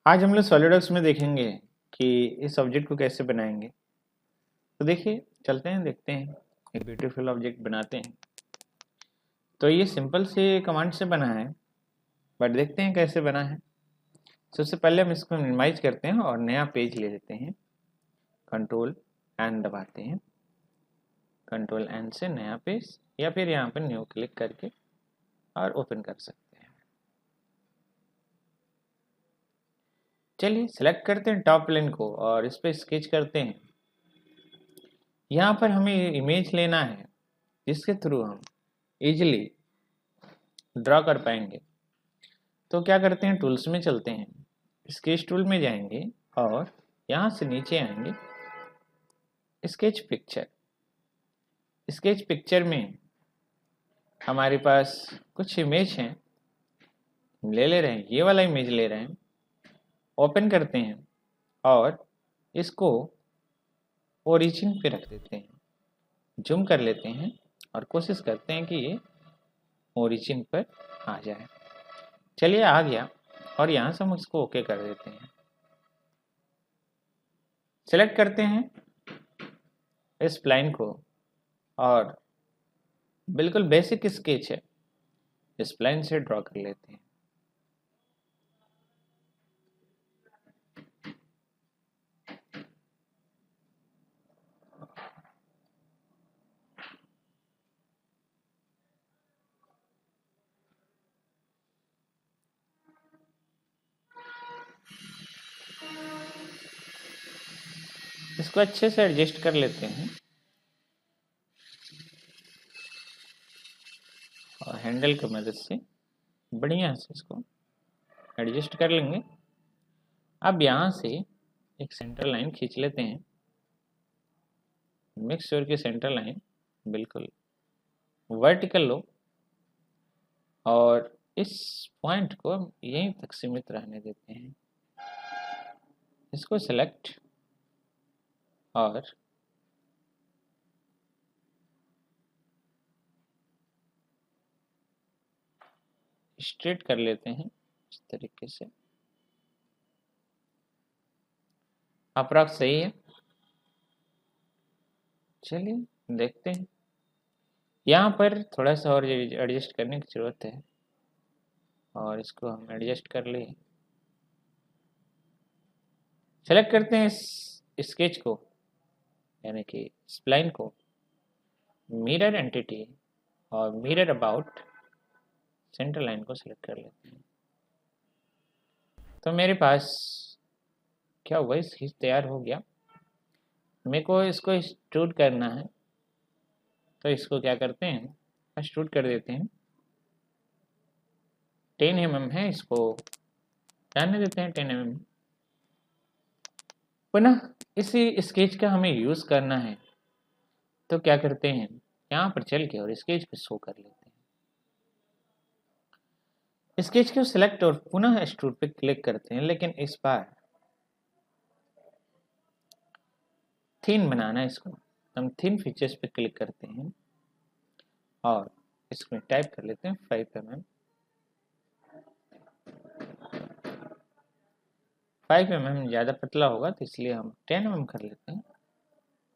आज हम लोग सॉलिडवर्क्स में देखेंगे कि इस ऑब्जेक्ट को कैसे बनाएंगे। तो देखिए चलते हैं, देखते हैं, एक ब्यूटीफुल ऑब्जेक्ट बनाते हैं। तो ये सिंपल से कमांड से बना है, बट देखते हैं कैसे बना है। सबसे पहले हम इसको मिनिमाइज करते हैं और नया पेज ले लेते हैं। कंट्रोल एन दबाते हैं, कंट्रोल एन से नया पेज, या फिर यहाँ पर न्यू क्लिक करके और ओपन कर सकते हैं। चलिए सेलेक्ट करते हैं टॉप प्लेन को और इस पर स्केच करते हैं। यहाँ पर हमें इमेज लेना है जिसके थ्रू हम इजीली ड्रॉ कर पाएंगे। तो क्या करते हैं, टूल्स में चलते हैं, स्केच टूल में जाएंगे और यहाँ से नीचे आएंगे, स्केच पिक्चर। स्केच पिक्चर में हमारे पास कुछ इमेज हैं, ले रहे हैं, ये वाला इमेज ले रहे हैं। ओपन करते हैं और इसको ओरिजिन पे रख देते हैं, जूम कर लेते हैं और कोशिश करते हैं कि ये ओरिजिन पर आ जाए। चलिए आ गया और यहाँ से हम इसको ओके कर देते हैं। सेलेक्ट करते हैं इस लाइन को और बिल्कुल बेसिक स्केच है, इस लाइन से ड्रॉ कर लेते हैं। इसको अच्छे से एडजस्ट कर लेते हैं और हैंडल की मदद से बढ़िया से इसको एडजस्ट कर लेंगे। अब यहाँ से एक सेंटर लाइन खींच लेते हैं। मेक श्योर की सेंटर लाइन बिल्कुल वर्टिकल लो और इस पॉइंट को हम यहीं तक सीमित रहने देते हैं। इसको सेलेक्ट और स्ट्रेट कर लेते हैं इस तरीके से। अप्रॉक्स सही है। चलिए देखते हैं, यहाँ पर थोड़ा सा और एडजस्ट करने की ज़रूरत है और इसको हम एडजस्ट कर ले। सेलेक्ट करते हैं इस स्केच को, यानी कि स्प्लाइन को, मिरर एंटिटी और मिरर अबाउट सेंटर लाइन को सिलेक्ट कर लेते हैं। तो मेरे पास क्या हुआ, स्केच तैयार हो गया। मेरे को इसको एक्सट्रूड करना है, तो इसको क्या करते हैं, एक्सट्रूड कर देते हैं। 10 mm है, इसको जाने देते हैं 10 mm। पुनः इसी स्केच का हमें यूज़ करना है, तो क्या करते हैं, यहाँ पर चल के और स्केच को शो कर लेते हैं। स्केच को सिलेक्ट और पुनः एक्सट्रूड पे क्लिक करते हैं, लेकिन इस बार थिन बनाना है इसको। हम थिन फीचर्स पे क्लिक करते हैं और इसमें टाइप कर लेते हैं 5 mm। 5 mm ज़्यादा पतला होगा, तो इसलिए हम 10 mm कर लेते हैं।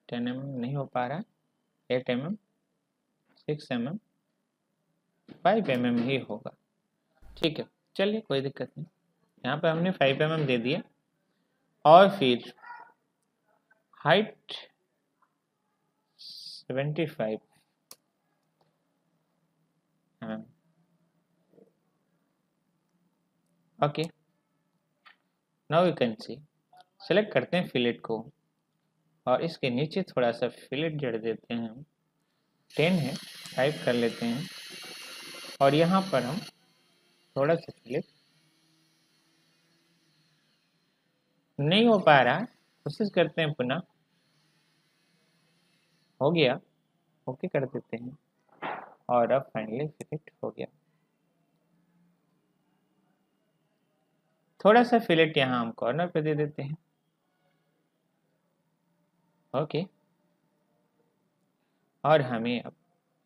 10 mm नहीं हो पा रहा है, 8 mm, 6 mm, 5 mm ही होगा। ठीक है, चलिए कोई दिक्कत नहीं। यहाँ पे हमने 5 mm दे दिया और फिर height 75 mm। Okay, now you can see. Select करते हैं फिलेट को और इसके नीचे थोड़ा सा फिलेट जड़ देते हैं हम। 10 है, 5 कर लेते हैं और यहाँ पर हम थोड़ा सा फिलेट, नहीं हो पा रहा, कोशिश करते हैं पुनः। हो गया, ओके कर देते हैं और अब फाइनली फिलेट हो गया। थोड़ा सा फिलेट यहाँ हम कॉर्नर पे दे देते हैं। ओके, और हमें अब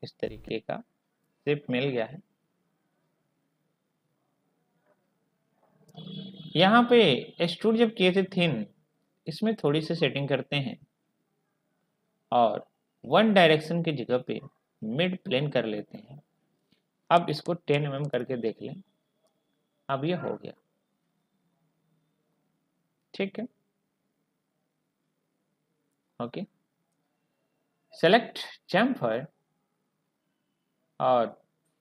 इस तरीके का शेप मिल गया है। यहाँ पे एक्सट्रूड जब किए थे थिन, इसमें थोड़ी सी सेटिंग करते हैं और वन डायरेक्शन की जगह पे मिड प्लेन कर लेते हैं। अब इसको 10 mm करके देख लें। अब ये हो गया, ठीक है। ओके, सेलेक्ट चैम्फर और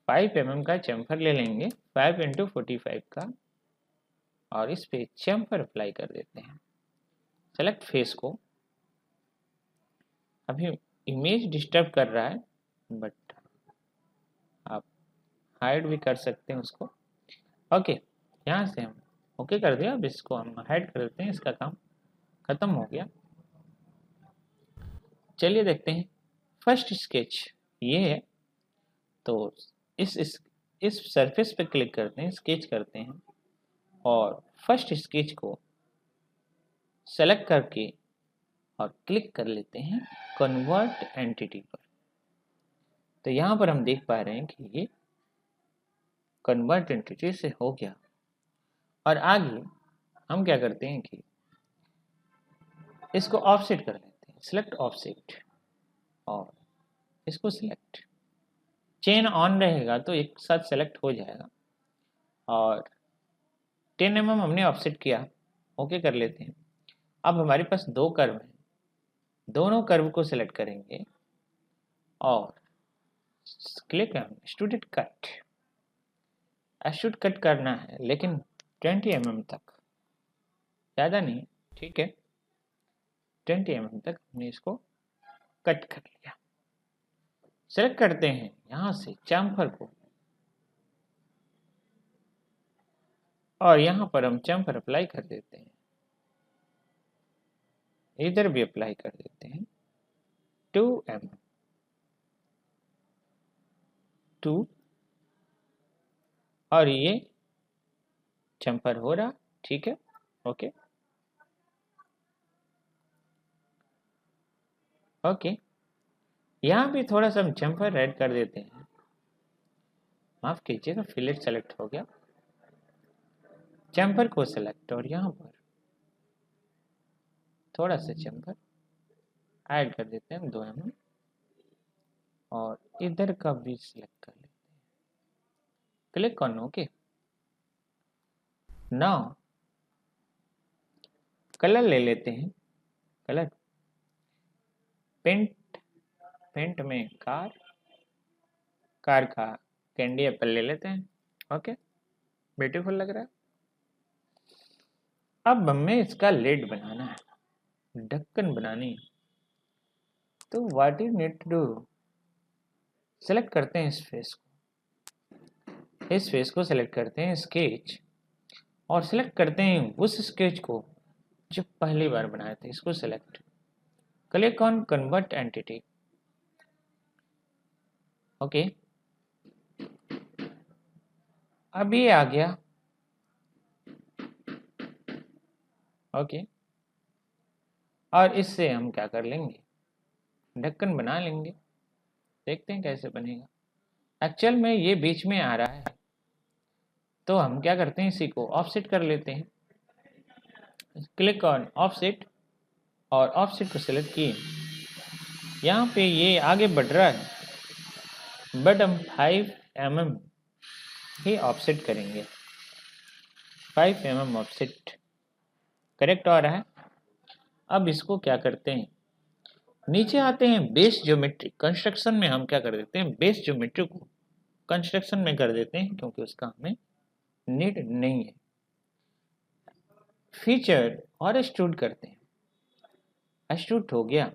5 mm का चैम्फर ले लेंगे, 5 × 45 का, और इस पे चैम्फर अप्लाई कर देते हैं। सेलेक्ट फेस को, अभी इमेज डिस्टर्ब कर रहा है बट आप हाइड भी कर सकते हैं उसको। ओके, यहाँ से हम ओके कर दिया। अब इसको हम हाइड कर देते हैं, इसका काम खत्म हो गया। चलिए देखते हैं फर्स्ट स्केच ये है। तो इस सरफेस पे क्लिक करते हैं, स्केच करते हैं और फर्स्ट स्केच को सेलेक्ट करके और क्लिक कर लेते हैं कन्वर्ट एंटिटी पर। तो यहाँ पर हम देख पा रहे हैं कि ये कन्वर्ट एंटिटी से हो गया। और आगे हम क्या करते हैं कि इसको ऑफसेट कर लेते हैं, सिलेक्ट ऑफसेट और इसको सिलेक्ट, चेन ऑन रहेगा तो एक साथ सेलेक्ट हो जाएगा। और 10 mm हमने ऑफसेट किया, ओके कर लेते हैं। अब हमारे पास दो कर्व हैं, दोनों कर्व को सिलेक्ट करेंगे और click extruded cut. Extrude cut करना है लेकिन 20 mm तक, ज़्यादा नहीं, ठीक है। 20 mm तक हमने इसको कट कर लिया। सेलेक्ट करते हैं यहाँ से चैम्फर को और यहाँ पर हम चैम्फर अप्लाई कर देते हैं, इधर भी अप्लाई कर देते हैं 2 mm 2, और ये चैम्फर हो रहा, ठीक है। ओके ओके, यहाँ भी थोड़ा सा हम चैम्फर ऐड कर देते हैं, माफ कीजिएगा, फिलेट सेलेक्ट हो गया। चैम्फर को सेलेक्ट और यहाँ पर थोड़ा सा चैम्फर ऐड कर देते हैं 2 mm, और इधर का भी सिलेक्ट कर लेते हैं, click on okay. Now colour ले लेते हैं, कलर पेंट में कार का कैंडी एप्पल ले लेते हैं। ओके, ब्यूटीफुल लग रहा है। अब हमें इसका लिड बनाना है, ढक्कन बनानी है। तो what you need to do, select करते हैं इस फेस को सेलेक्ट करते हैं स्केच, और सेलेक्ट करते हैं उस स्केच को जो पहली बार बनाए थे, इसको select, click on convert entity. Okay, अब ये आ गया। ओके, और इससे हम क्या कर लेंगे, ढक्कन बना लेंगे। देखते हैं कैसे बनेगा। एक्चुअल में ये बीच में आ रहा है, तो हम क्या करते हैं, इसी को ऑफसेट कर लेते हैं, क्लिक ऑन ऑफसेट और ऑफसेट को सिलेक्ट किए। यहाँ पे ये आगे बढ़ रहा है बट हम 5 mm ही ऑफसेट करेंगे। 5 mm ऑफसेट करेक्ट आ रहा है। अब इसको क्या करते हैं, नीचे आते हैं बेस ज्योमेट्री, कंस्ट्रक्शन में हम क्या कर देते हैं, बेस ज्योमेट्री को कंस्ट्रक्शन में कर देते हैं क्योंकि उसका हमें नीड नहीं है। फीचर और एक्सट्रूड करते हैं, एक्सट्रूड हो गया,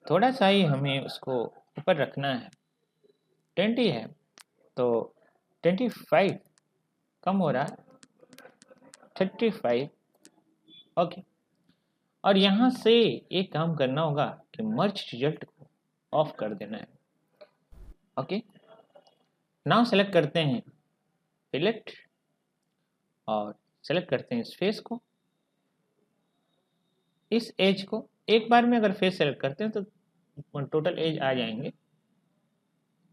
थोड़ा सा ही हमें उसको ऊपर रखना है। 20 है तो 25 कम हो रहा है, 35। ओके, और यहाँ से एक काम करना होगा कि मर्ज रिजल्ट को ऑफ कर देना है। ओके, नाउ सेलेक्ट करते हैं फिलेट और सेलेक्ट करते हैं इस फेस को, इस एज को। एक बार में अगर फेस सेलेक्ट करते हैं तो टोटल एज आ जाएंगे।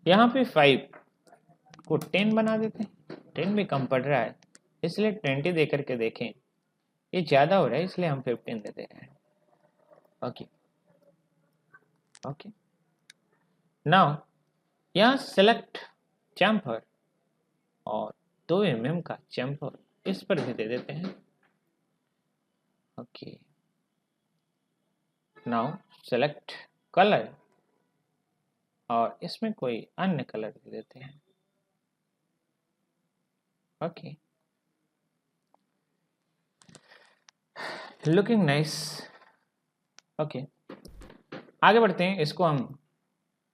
यहाँ पे 5 को 10 बना देते हैं, 10 भी कम पड़ रहा है इसलिए 20 दे करके देखें, ये ज़्यादा हो रहा है इसलिए हम 15 दे दे रहे हैं। ओके ओके, नाउ यहाँ सेलेक्ट चैम्फर और 2 mm का चैम्फर इस पर भी दे देते हैं। ओके, नाउ सेलेक्ट कलर और इसमें कोई अन्य कलर दे देते हैं। Okay, looking nice. ओके, आगे बढ़ते हैं। इसको हम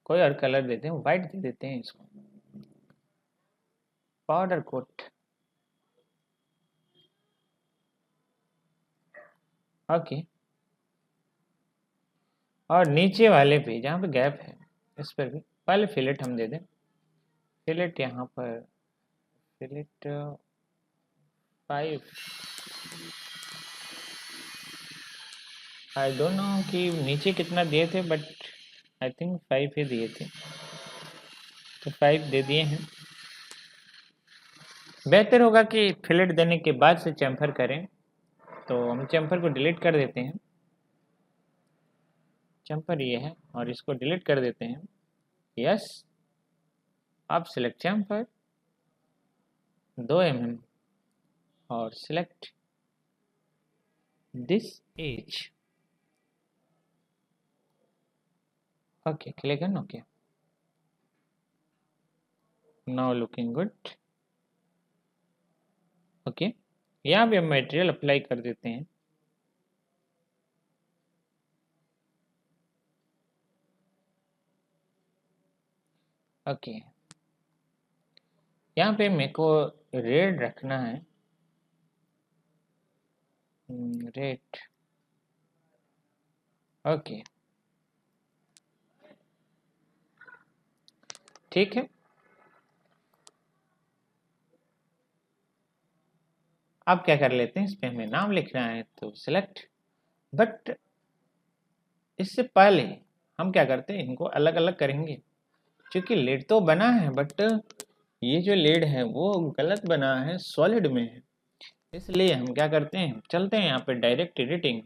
कोई और कलर देते हैं, वाइट दे देते हैं इसको, पाउडर कोट। ओके, और नीचे वाले पे जहाँ पे गैप है इस पर भी पहले फिलेट हम दे दें। फिलेट यहाँ पर फिलेट 5, आई डोंट नो कि नीचे कितना दिए थे, बट आई थिंक 5 ही दिए थे, तो 5 दे दिए हैं। बेहतर होगा कि फिलेट देने के बाद से चैम्फर करें, तो हम चैम्फर को डिलीट कर देते हैं। चैम्फर ये है और इसको डिलीट कर देते हैं। यस, आप सिलेक्ट चैम्फर 2 mm और select this edge. Okay, click on okay, now looking good. Okay, यहाँ भी हम मटेरियल अप्लाई कर देते हैं। ओके, यहाँ पे मेरे को रेड रखना है, रेड। ओके, ठीक है। अब क्या कर लेते हैं, इस पे हमें नाम लिखना है तो सिलेक्ट, बट इससे पहले हम क्या करते हैं, इनको अलग अलग करेंगे। क्योंकि लेड तो बना है बट ये जो लेड है वो गलत बना है, सॉलिड में है। इसलिए हम क्या करते हैं, चलते हैं यहाँ पे डायरेक्ट एडिटिंग।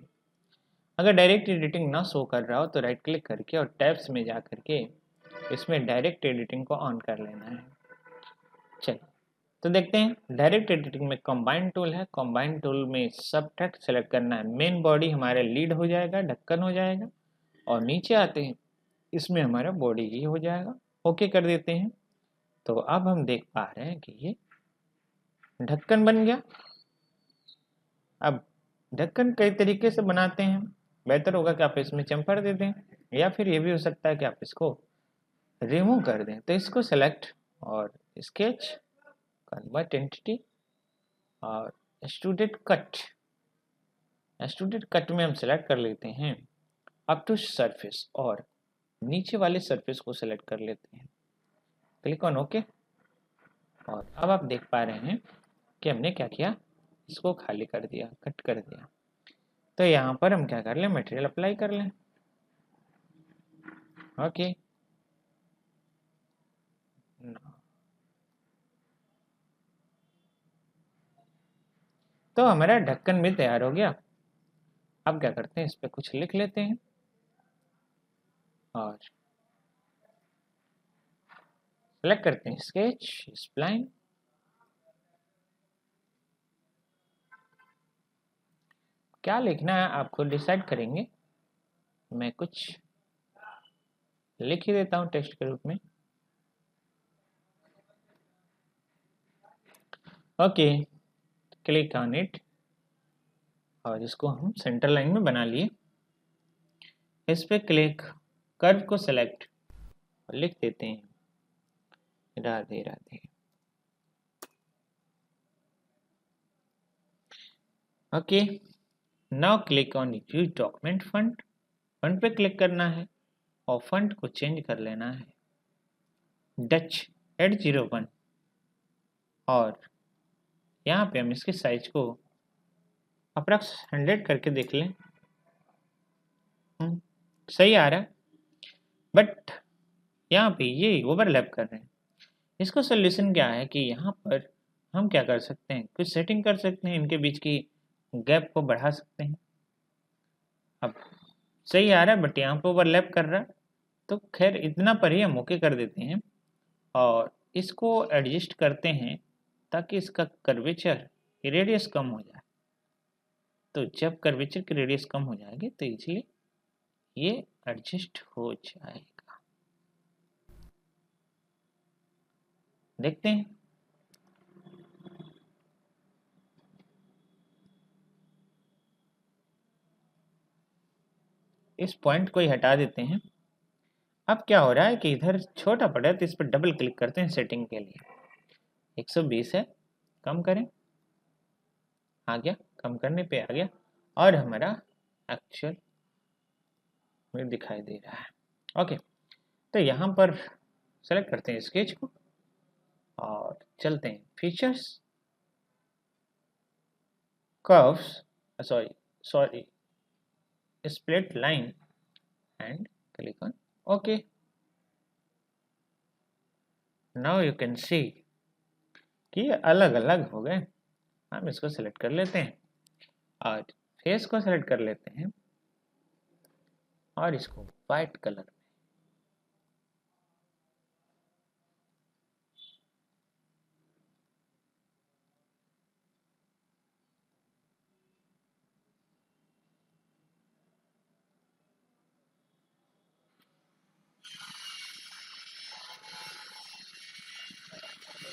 अगर डायरेक्ट एडिटिंग ना शो कर रहा हो तो राइट क्लिक करके और टैब्स में जा करके इसमें डायरेक्ट एडिटिंग को ऑन कर लेना है। चलिए, तो देखते हैं डायरेक्ट एडिटिंग में कंबाइन टूल है। कंबाइन टूल में सबट्रैक्ट सेलेक्ट करना है। मेन बॉडी हमारे लीड हो जाएगा, ढक्कन हो जाएगा, और नीचे आते हैं इसमें हमारा बॉडी ही हो जाएगा। ओके कर देते हैं। तो अब हम देख पा रहे हैं कि ये ढक्कन बन गया। अब ढक्कन कई तरीके से बनाते हैं, बेहतर होगा कि आप इसमें चम्फर दे दें, या फिर ये भी हो सकता है कि आप इसको रिमूव कर दें। तो इसको सेलेक्ट और स्केच, कन्वर्ट एंटिटी और एक्सट्रूडेड कट। एक्सट्रूडेड कट में हम सेलेक्ट कर लेते हैं अप टू सरफेस और नीचे वाले सरफेस को सेलेक्ट कर लेते हैं। क्लिक ऑन ओके, और अब आप देख पा रहे हैं कि हमने क्या किया, इसको खाली कर दिया, कट कर दिया। तो यहाँ पर हम क्या कर लें, मटेरियल अप्लाई कर लें। ओके, तो हमारा ढक्कन भी तैयार हो गया। अब क्या करते हैं, इस पर कुछ लिख लेते हैं और सेलेक्ट करते हैं स्केच, स्प्लाइन। क्या लिखना है आप खुद डिसाइड करेंगे, मैं कुछ लिख ही देता हूँ टेक्स्ट के रूप में। ओके, क्लिक ऑन इट और इसको हम सेंटर लाइन में बना लिए। इस पे क्लिक, कर्व को सेलेक्ट और लिख देते हैं Radhe Radhe. Okay, now click on use document font. Font पे क्लिक करना है और फंट को चेंज कर लेना है डच 801, और यहाँ पे हम इसके साइज को अप्रॉक्स 100 करके देख लें। सही आ रहा है, बट यहाँ पे ये ओवरलैप कर रहे हैं। इसको सोल्यूशन क्या है कि यहाँ पर हम क्या कर सकते हैं, कुछ सेटिंग कर सकते हैं, इनके बीच की गैप को बढ़ा सकते हैं। अब सही आ रहा है बट यहाँ पे ओवरलैप कर रहा है, तो खैर इतना पर ही हम ओके कर देते हैं और इसको एडजस्ट करते हैं ताकि इसका कर्वेचर रेडियस कम हो जाए। तो जब कर्वेचर की रेडियस कम हो जाएगी तो इजीली ये एडजस्ट हो जाएगा। देखते हैं। इस पॉइंट को ही हटा देते हैं। अब क्या हो रहा है कि इधर छोटा पड़ा है तो इस पर डबल क्लिक करते हैं सेटिंग के लिए। 120 है, कम करें, आ गया, कम करने पे आ गया और हमारा एक्चुअल में दिखाई दे रहा है। ओके, तो यहाँ पर सेलेक्ट करते हैं स्केच को और चलते हैं features, curves, sorry split line and click on okay. Now you can see कि ये अलग अलग हो गए। हम इसको सेलेक्ट कर लेते हैं और फेस को सेलेक्ट कर लेते हैं और इसको वाइट कलर में।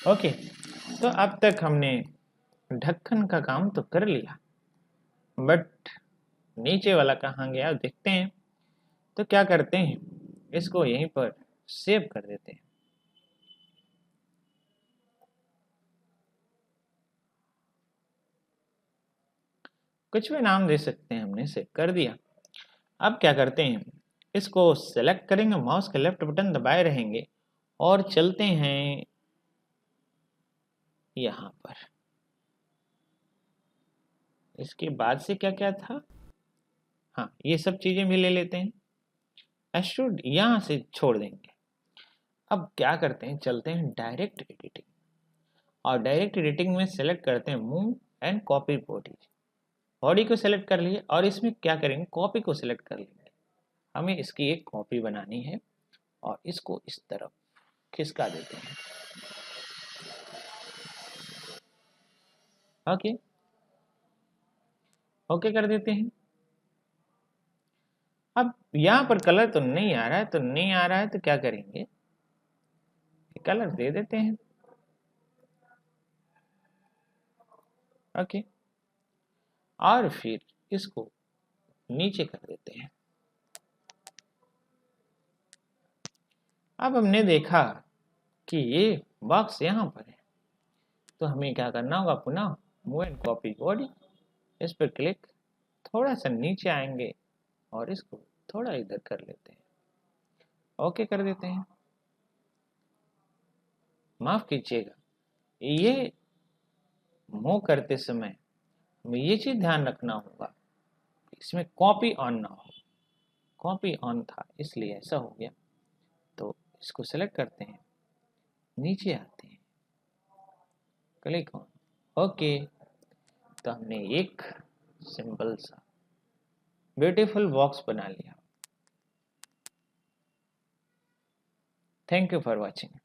ओके, तो अब तक हमने ढक्कन का काम तो कर लिया, बट नीचे वाला कहाँ गया देखते हैं। तो क्या करते हैं, इसको यहीं पर सेव कर देते हैं। कुछ भी नाम दे सकते हैं, हमने सेव कर दिया। अब क्या करते हैं, इसको सेलेक्ट करेंगे, माउस के लेफ्ट बटन दबाए रहेंगे और चलते हैं यहाँ पर। इसके बाद से क्या क्या था, हाँ ये सब चीजें भी ले लेते हैं। एक्सट्रूड यहाँ से छोड़ देंगे। अब क्या करते हैं, चलते हैं डायरेक्ट एडिटिंग और डायरेक्ट एडिटिंग में सेलेक्ट करते हैं move and copy body. Body को सेलेक्ट कर लिए और इसमें क्या करेंगे, कॉपी को सेलेक्ट कर लेंगे। हमें इसकी एक कॉपी बनानी है और इसको इस तरफ खिसका देते हैं। ओके, ओके कर देते हैं। अब यहाँ पर कलर तो नहीं आ रहा है, तो नहीं आ रहा है तो क्या करेंगे, कलर दे देते हैं। ओके, और फिर इसको नीचे कर देते हैं। अब हमने देखा कि ये बॉक्स यहाँ पर है, तो हमें क्या करना होगा, पुनः मूव एंड कॉपी बॉडी, इस पर क्लिक, थोड़ा सा नीचे आएंगे और इसको थोड़ा इधर कर लेते हैं। ओके कर देते हैं। माफ कीजिएगा, ये मूव करते समय हमें ये चीज ध्यान रखना होगा, इसमें कॉपी ऑन ना हो। कॉपी ऑन था इसलिए ऐसा हो गया। तो इसको सेलेक्ट करते हैं, नीचे आते हैं, क्लिक ऑन ओके। तो हमने एक सिंपल सा ब्यूटीफुल बॉक्स बना लिया। Thank you for watching.